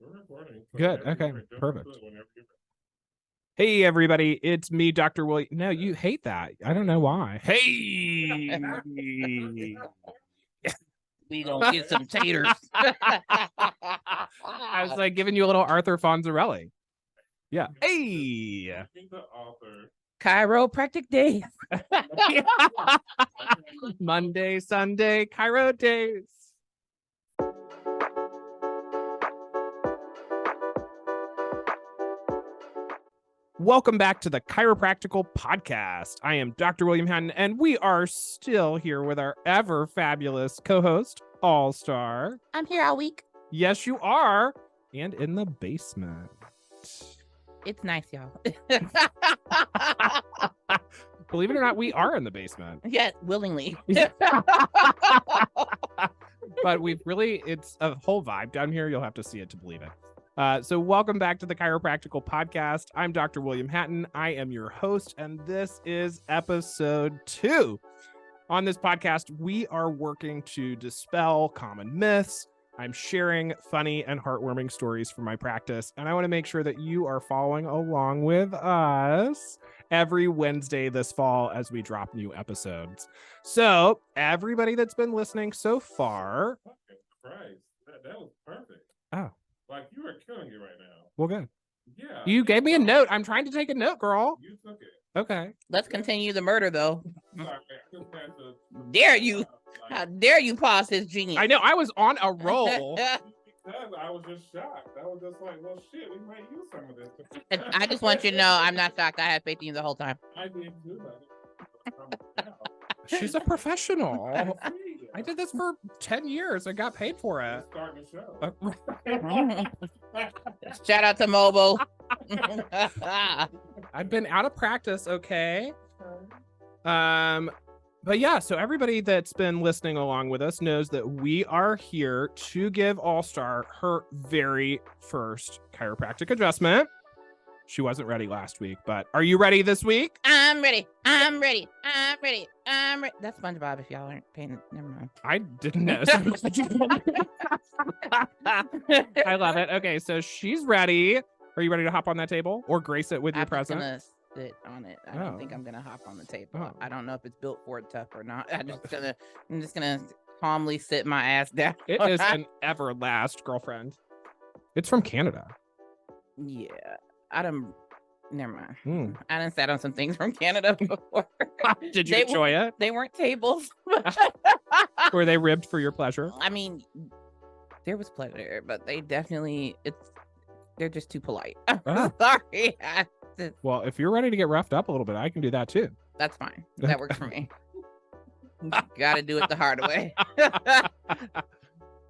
We're recording. So Good. whenever Okay. you're ready, jump Perfect. into it whenever you're ready. Hey, everybody. It's me, Dr. William. No, you hate that. I don't know why. Hey. We gonna get some taters. I was like giving you a little Arthur Fonzarelli. Yeah. Hey. Meet the author. Chiropractic day. Monday, Sunday, Chiro days. Welcome back to the Chiropractical Podcast. I am Dr. William Hatten, and we are still here with our ever fabulous co-host, All-Star. I'm here all week. Yes, you are. And in the basement. It's nice, y'all. Believe it or not, we are in the basement. Yeah, willingly. But it's a whole vibe down here. You'll have to see it to believe it. So welcome back to the Chiropractical Podcast. I'm Dr. William Hatten. I am your host, and this is episode 2. On this podcast, we are working to dispel common myths. I'm sharing funny and heartwarming stories from my practice, and I want to make sure that you are following along with us every Wednesday this fall as we drop new episodes. So everybody that's been listening so far. Fucking Christ. That was perfect. Oh. Like, you are killing it right now. Well, good. Yeah. You gave me a note. I'm trying to take a note, girl. You took it. Okay. Let's continue the murder, though. Sorry, I just had to, Dare you? How dare you pause his genius? I know. I was on a roll. because I was just shocked. I was just like, well, shit, we might use some of this. And I just want you to know I'm not shocked. I had faith in you the whole time. I did do that. She's a professional. I did this for 10 years. I got paid for it. Starting the show. Shout out to Mobile. I've been out of practice, okay? But yeah, so everybody that's been listening along with us knows that we are here to give All-Star her very first chiropractic adjustment. She wasn't ready last week, but are you ready this week? I'm ready. I'm ready. I'm ready. I'm ready. That's SpongeBob if y'all aren't paying. Never mind. I didn't know. I love it. Okay, so she's ready. Are you ready to hop on that table or grace it with your presence? I'm just gonna sit on it. I don't think I'm gonna hop on the table. Oh. I don't know if it's built for it tough or not. I'm just gonna calmly sit my ass down. It is an Everlast, girlfriend. It's from Canada. Yeah. Never mind. Mm. I done sat on some things from Canada before. Did you enjoy it? They weren't tables. Were they ribbed for your pleasure? I mean, there was pleasure, but they're just too polite. Oh. Sorry. Well, if you're ready to get roughed up a little bit, I can do that too. That's fine. That works for me. Gotta do it the hard way.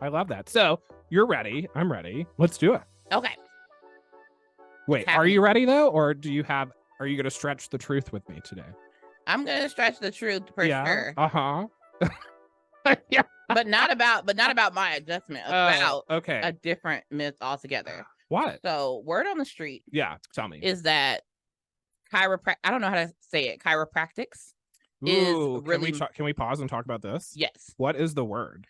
I love that. So you're ready. I'm ready. Let's do it. Okay. Wait, are you ready though? Or are you going to stretch the truth with me today? I'm going to stretch the truth for sure. Uh-huh. Yeah. But not about my adjustment, about a different myth altogether. What? So word on the street. Yeah, tell me. Is that I don't know how to say it. Chiropractics Ooh, is really. Can we pause and talk about this? Yes. What is the word?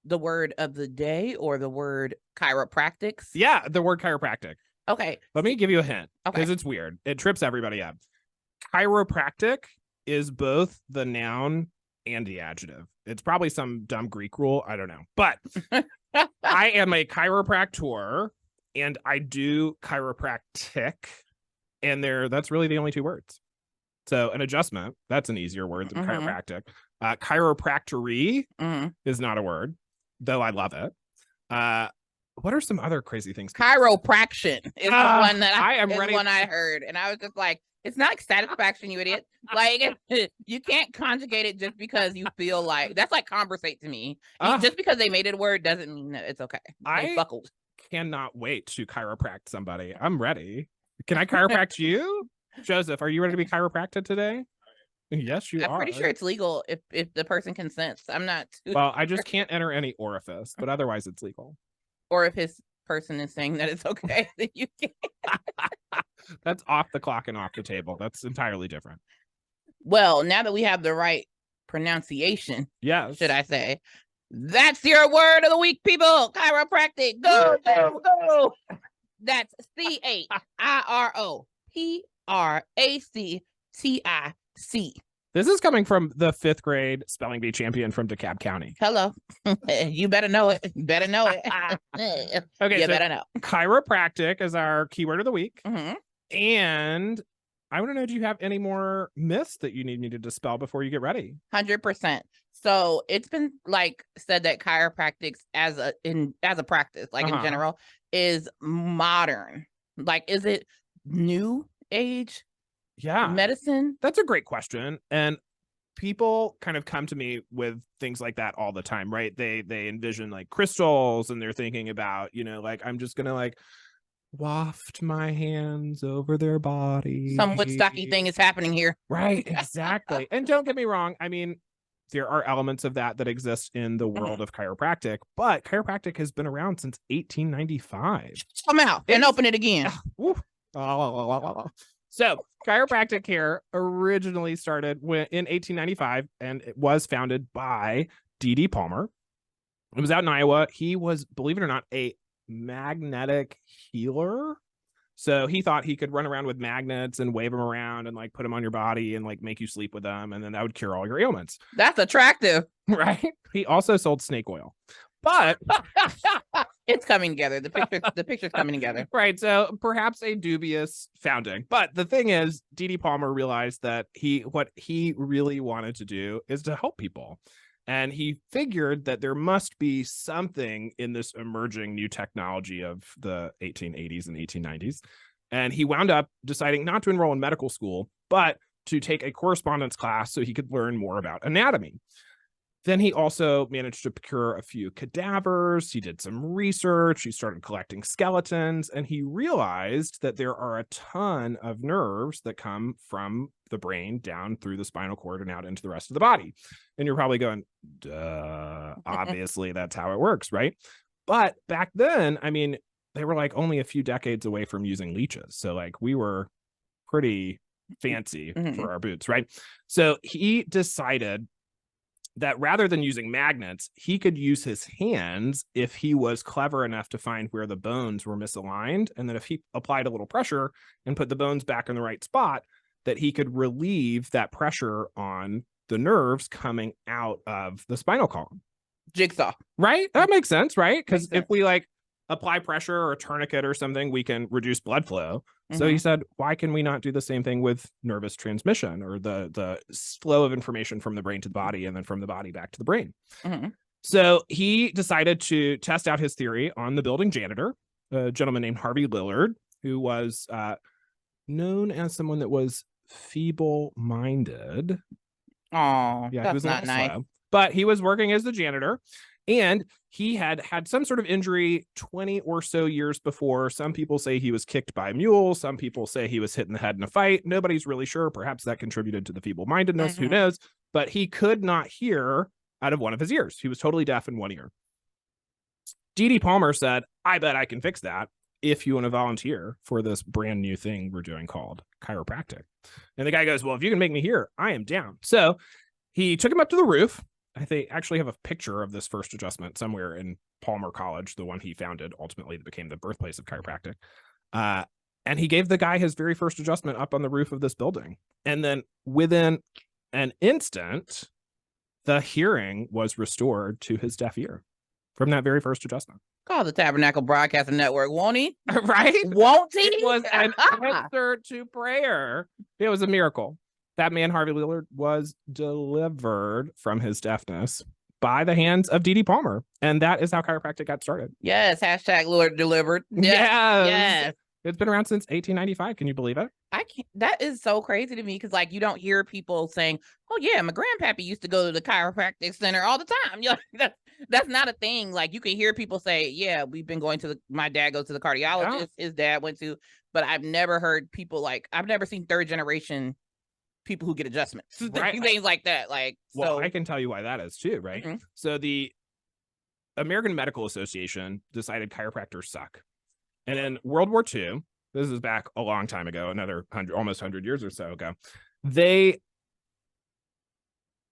The word of the day or the word chiropractics? Yeah, the word chiropractic. Okay. Let me give you a hint because Okay. it's weird. It trips everybody up. Chiropractic is both the noun and the adjective. It's probably some dumb Greek rule. I don't know. But I am a chiropractor and I do chiropractic. And that's really the only two words. So an adjustment, that's an easier word than chiropractic. Chiropractory is not a word, though I love it. What are some other crazy things? Chiropraction is the one that I heard. And I was just like, it's not satisfaction, you idiot. Like, you can't conjugate it just because you feel like that's like conversate to me. Just because they made it a word doesn't mean that it's okay. They buckled. Cannot wait to chiropract somebody. I'm ready. Can I chiropract you? Joseph, are you ready to be chiropracted today? Yes, you are. I'm pretty sure it's legal if the person consents. I'm not. Well, I just can't enter any orifice, but otherwise it's legal. Or if his person is saying that it's okay, then you can. That's off the clock and off the table. That's entirely different. Well, now that we have the right pronunciation, yes, should I say, That's your word of the week, people. Chiropractic. Go, go, go. That's Chiropractic. This is coming from the 5th grade spelling bee champion from DeKalb County. Hello. You better know it. You better know it. Okay, you so better know. Chiropractic is our keyword of the week. Mm-hmm. And I want to know, do you have any more myths that you need me to dispel before you get ready? 100%. So it's been like said that chiropractic as a practice, like in general, is modern. Like, is it new age? Yeah. Medicine? That's a great question. And people kind of come to me with things like that all the time, right? They envision like crystals, and they're thinking about, like, I'm just going to like waft my hands over their body. Some Woodstocky thing is happening here. Right, exactly. And don't get me wrong. I mean, there are elements of that exist in the world of chiropractic, but chiropractic has been around since 1895. Come out and open it again. So chiropractic care originally started in 1895, and it was founded by D.D. Palmer. It was out in Iowa. He was, believe it or not, a magnetic healer. So he thought he could run around with magnets and wave them around and like put them on your body and like make you sleep with them, and then that would cure all your ailments. That's attractive, right? He also sold snake oil. But it's coming together. The picture's coming together. Right. So perhaps a dubious founding. But the thing is, D.D. Palmer realized that what he really wanted to do is to help people. And he figured that there must be something in this emerging new technology of the 1880s and 1890s. And he wound up deciding not to enroll in medical school, but to take a correspondence class so he could learn more about anatomy. Then he also managed to procure a few cadavers. He did some research. He started collecting skeletons, and he realized that there are a ton of nerves that come from the brain down through the spinal cord and out into the rest of the body. And you're probably going, duh, obviously that's how it works, right? But back then, I mean, they were like only a few decades away from using leeches. So like we were pretty fancy for our boots, right? So he decided that rather than using magnets, he could use his hands if he was clever enough to find where the bones were misaligned. And then if he applied a little pressure and put the bones back in the right spot, that he could relieve that pressure on the nerves coming out of the spinal column. Jigsaw. Right? That makes sense, right? Because if we like apply pressure or a tourniquet or something, we can reduce blood flow. So he said, why can we not do the same thing with nervous transmission, or the flow of information from the brain to the body and then from the body back to the brain? So he decided to test out his theory on the building janitor, a gentleman named Harvey Lillard, who was known as someone that was feeble-minded. Oh, yeah, that's he was not nice. slow, but he was working as the janitor. And he had some sort of injury 20 or so years before. Some people say he was kicked by a mule. Some people say he was hit in the head in a fight. Nobody's really sure. Perhaps that contributed to the feeble-mindedness. Who knows? But he could not hear out of one of his ears. He was totally deaf in one ear. D.D. Palmer said, I bet I can fix that if you want to volunteer for this brand new thing we're doing called chiropractic. And the guy goes, well, if you can make me hear, I am down. So he took him up to the roof. I actually have a picture of this first adjustment somewhere in Palmer College, the one he founded, ultimately that became the birthplace of chiropractic. And he gave the guy his very first adjustment up on the roof of this building. And then within an instant, the hearing was restored to his deaf ear from that very first adjustment. Call the Tabernacle Broadcasting Network, won't he? Right? Won't he? It was an answer to prayer. It was a miracle. That man, Harvey Lillard, was delivered from his deafness by the hands of D.D. Palmer. And that is how chiropractic got started. Yes. Hashtag Lord delivered. Yes. It's been around since 1895. Can you believe it? I can't. That is so crazy to me, because like you don't hear people saying, oh yeah, my grandpappy used to go to the chiropractic center all the time. You know, that's not a thing. Like you can hear people say, yeah, we've been going to my dad goes to the cardiologist, his dad went to, but I've never heard people I've never seen third generation people who get adjustments, right? Things like that. Like, well, I can tell you why that is too, right? So the American Medical Association decided chiropractors suck. And in World War II, this is back a long time ago, almost 100 years or so ago, they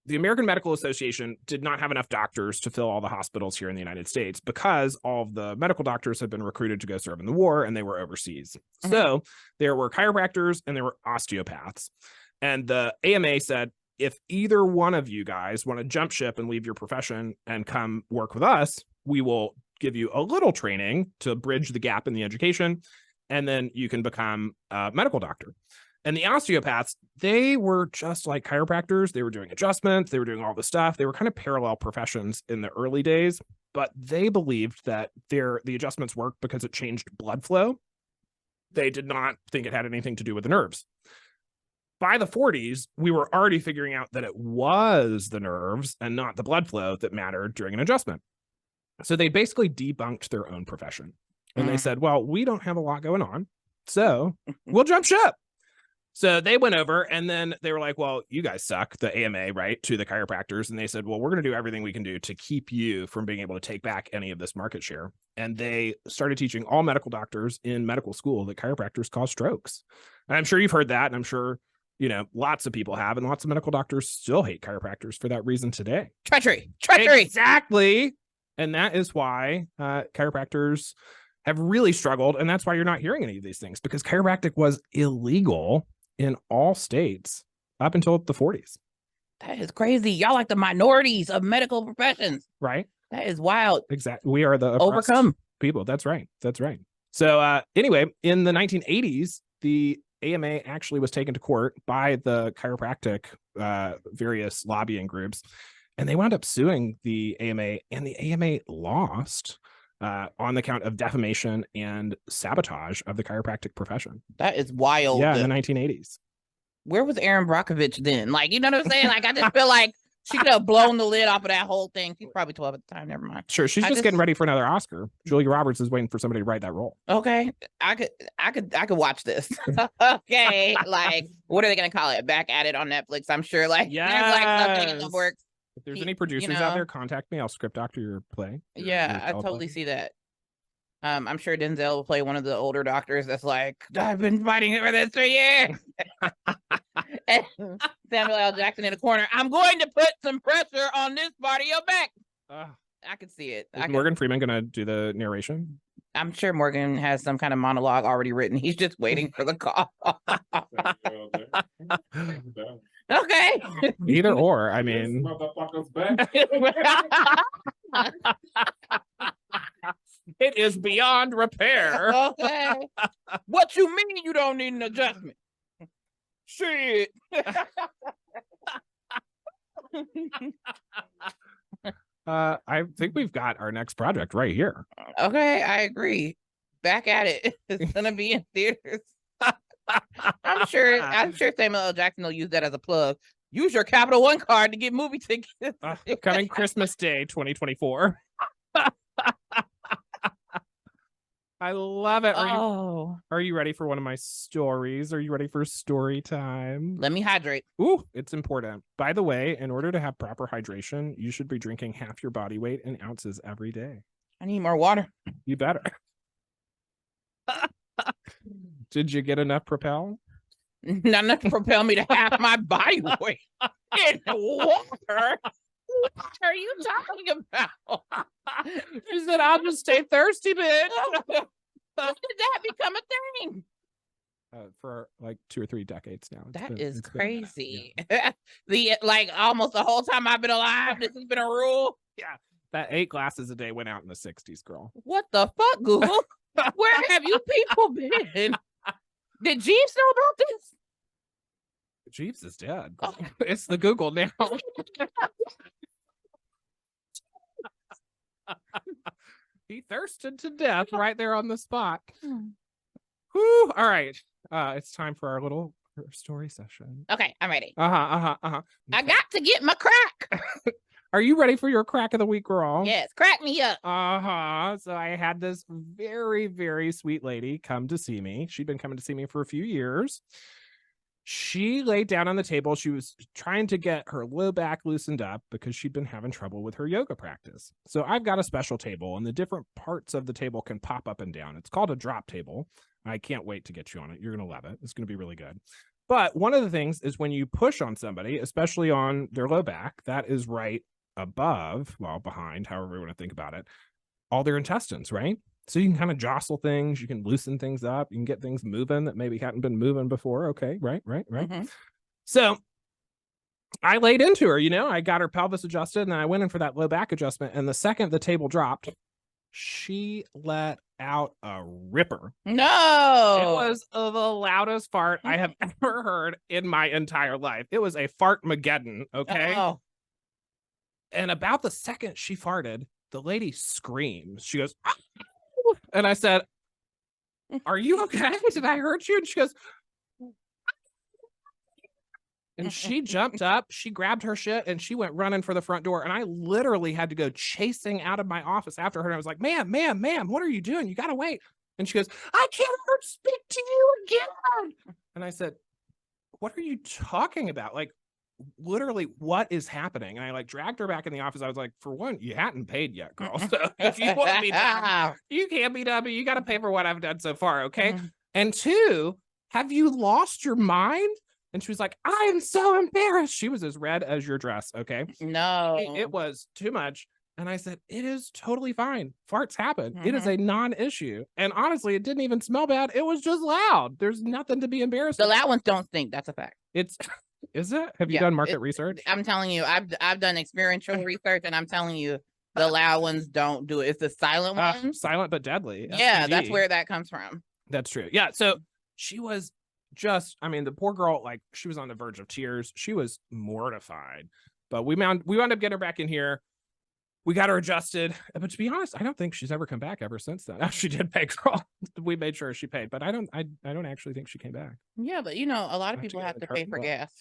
the American Medical Association did not have enough doctors to fill all the hospitals here in the United States because all of the medical doctors had been recruited to go serve in the war and they were overseas. Mm-hmm. So there were chiropractors and there were osteopaths. And the AMA said, if either one of you guys want to jump ship and leave your profession and come work with us, we will give you a little training to bridge the gap in the education, and then you can become a medical doctor. And the osteopaths, they were just like chiropractors. They were doing adjustments. They were doing all the stuff. They were kind of parallel professions in the early days, but they believed that the adjustments worked because it changed blood flow. They did not think it had anything to do with the nerves. By the 40s, we were already figuring out that it was the nerves and not the blood flow that mattered during an adjustment. So they basically debunked their own profession. And they said, well, we don't have a lot going on, so we'll jump ship. So they went over and then they were like, well, you guys suck, the AMA, right, to the chiropractors. And they said, well, we're going to do everything we can do to keep you from being able to take back any of this market share. And they started teaching all medical doctors in medical school that chiropractors cause strokes. And I'm sure you've heard that. And I'm sure, lots of people have, and lots of medical doctors still hate chiropractors for that reason today. Treachery. Exactly. And that is why chiropractors have really struggled. And that's why you're not hearing any of these things, because chiropractic was illegal in all states up until the 40s. That is crazy. Y'all like the minorities of medical professions. Right. That is wild. Exactly. We are the overcome people. That's right. So anyway, in the 1980s, the AMA actually was taken to court by the chiropractic various lobbying groups, and they wound up suing the AMA, and the AMA lost on the count of defamation and sabotage of the chiropractic profession. That is wild. Yeah, in the 1980s. Where was Erin Brockovich then? Like, you know what I'm saying? Like, I just feel like she could have blown the lid off of that whole thing. She's probably 12 at the time. Never mind. Sure, she's just getting ready for another Oscar. Julia Roberts is waiting for somebody to write that role. Okay, I could watch this. Okay, like, what are they gonna call it? Back at It on Netflix. I'm sure. Like, yes. There's like something in the works. If there's any producers out there, contact me. I'll script doctor your play. Yeah, I totally see that. I'm sure Denzel will play one of the older doctors that's like, I've been fighting for this for years. And Samuel L. Jackson in the corner, I'm going to put some pressure on this part of your back. I could see it. Is Morgan Freeman going to do the narration? I'm sure Morgan has some kind of monologue already written. He's just waiting for the call. Okay. Either or. I mean. Motherfuckers back. It is beyond repair. Okay. What you mean you don't need an adjustment? Shit. I think we've got our next project right here. Okay, I agree. Back at It. It's gonna be in theaters. I'm sure Samuel L. Jackson will use that as a plug. Use your Capital One card to get movie tickets. Coming Christmas Day 2024. I love it. Are you ready for one of my stories? Are you ready for story time? Let me hydrate. Ooh, it's important. By the way, in order to have proper hydration, you should be drinking half your body weight in ounces every day. I need more water. You better. Did you get enough Propel? Not enough to propel me to half my body weight in water. What are you talking about? She said, I'll just stay thirsty, bitch. When did that become a thing? For like 2 or 3 decades now. That is crazy. Yeah. Almost the whole time I've been alive, this has been a rule. Yeah. That 8 glasses a day went out in the 60s, girl. What the fuck, Google? Where have you people been? Did Jeeves know about this? Jeeves is dead. Oh. It's the Google now. He thirsted to death right there on the spot. Whew. All right. It's time for our little story session. Okay, I'm ready. I got to get my crack. Are you ready for your crack of the week, girl? Yes, crack me up. So I had this very, very sweet lady come to see me. She'd been coming to see me for a few years. She laid down on the table. She was trying to get her low back loosened up because she'd been having trouble with her yoga practice. So I've got a special table, and the different parts of the table can pop up and down. It's called a drop table. I can't wait to get you on it. You're going to love it. It's going to be really good. But one of the things is when you push on somebody, especially on their low back, that is right above, well, behind, however you want to think about it, all their intestines, right? So you can kind of jostle things, you can loosen things up, you can get things moving that maybe hadn't been moving before. Okay, right. Mm-hmm. So I laid into her, I got her pelvis adjusted, and then I went in for that low back adjustment. And the second the table dropped, she let out a ripper. No, it was the loudest fart I have ever heard in my entire life. It was a fart-mageddon, okay? Oh. And about the second she farted, the lady screams. She goes, "Ah!" And I said, "Are you okay? Did I hurt you?" And she goes, and she jumped up, she grabbed her shit, and she went running for the front door. And I literally had to go chasing out of my office after her. And I was like, ma'am, what are you doing? You got to wait. And she goes, "I can't speak to you again." And I said, "What are you talking about? Like, literally, what is happening?" And I like dragged her back in the office. I was like, "For one, you hadn't paid yet, girl. So if you want to be done, you can't be done, but you got to pay for what I've done so far. Okay. And two, have you lost your mind?" And she was like, "I am so embarrassed." She was as red as your dress. Okay. No, it was too much. And I said, "It is totally fine. Farts happen. It is a non-issue." And honestly, it didn't even smell bad. It was just loud. There's nothing to be embarrassed The about. loud ones don't stink. That's a fact. Is it? Have you done market research? I'm telling you, I've done experiential research, and I'm telling you, the loud ones don't do it. It's the silent ones. Silent but deadly. Yeah, STD. that's where that comes from. That's true. Yeah. So she was the poor girl, like, she was on the verge of tears. She was mortified. But we wound up getting her back in here. We got her adjusted. But to be honest, I don't think she's ever come back ever since then. Now, she did pay, girl. We made sure she paid, but I don't actually think she came back. Yeah, but a lot of people have to pay for gas.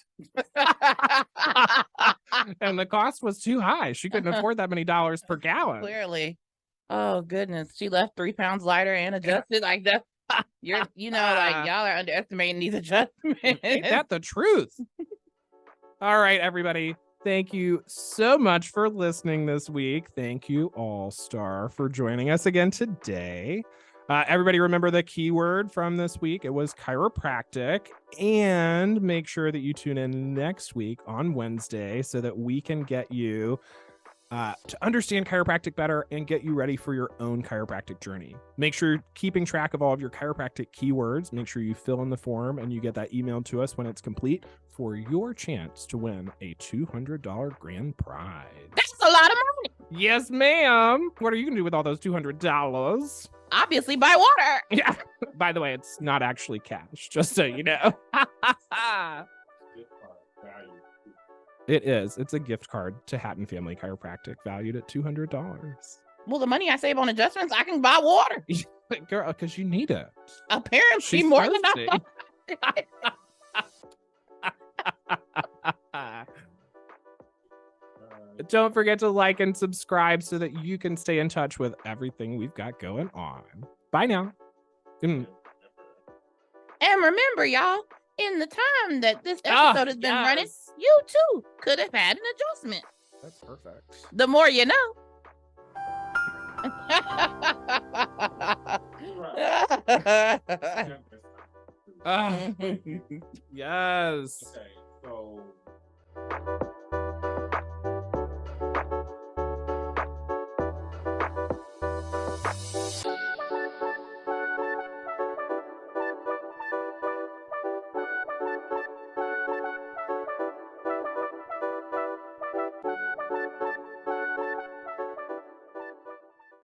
And the cost was too high. She couldn't afford that many dollars per gallon. Clearly. Oh goodness. She left 3 pounds lighter and adjusted like that. Like y'all are underestimating these adjustments. Ain't that the truth? All right, everybody. Thank you so much for listening this week. Thank you, All Star, for joining us again today. Everybody remember the keyword from this week. It was chiropractic. And make sure that you tune in next week on Wednesday so that we can get you to understand chiropractic better and get you ready for your own chiropractic journey. Make sure you're keeping track of all of your chiropractic keywords. Make sure you fill in the form and you get that emailed to us when it's complete for your chance to win a $200 grand prize. That's a lot of money. Yes, ma'am. What are you going to do with all those $200? Obviously, buy water. Yeah. By the way, it's not actually cash, just so you know. It is. It's a gift card to Hatten Family Chiropractic valued at $200. Well, the money I save on adjustments, I can buy water. Girl, because you need it. Apparently, She's more thirsty. than Don't forget to like and subscribe so that you can stay in touch with everything we've got going on. Bye now. And remember, y'all, in the time that this episode has been running, you too could have had an adjustment. That's perfect. The more you know. Yes.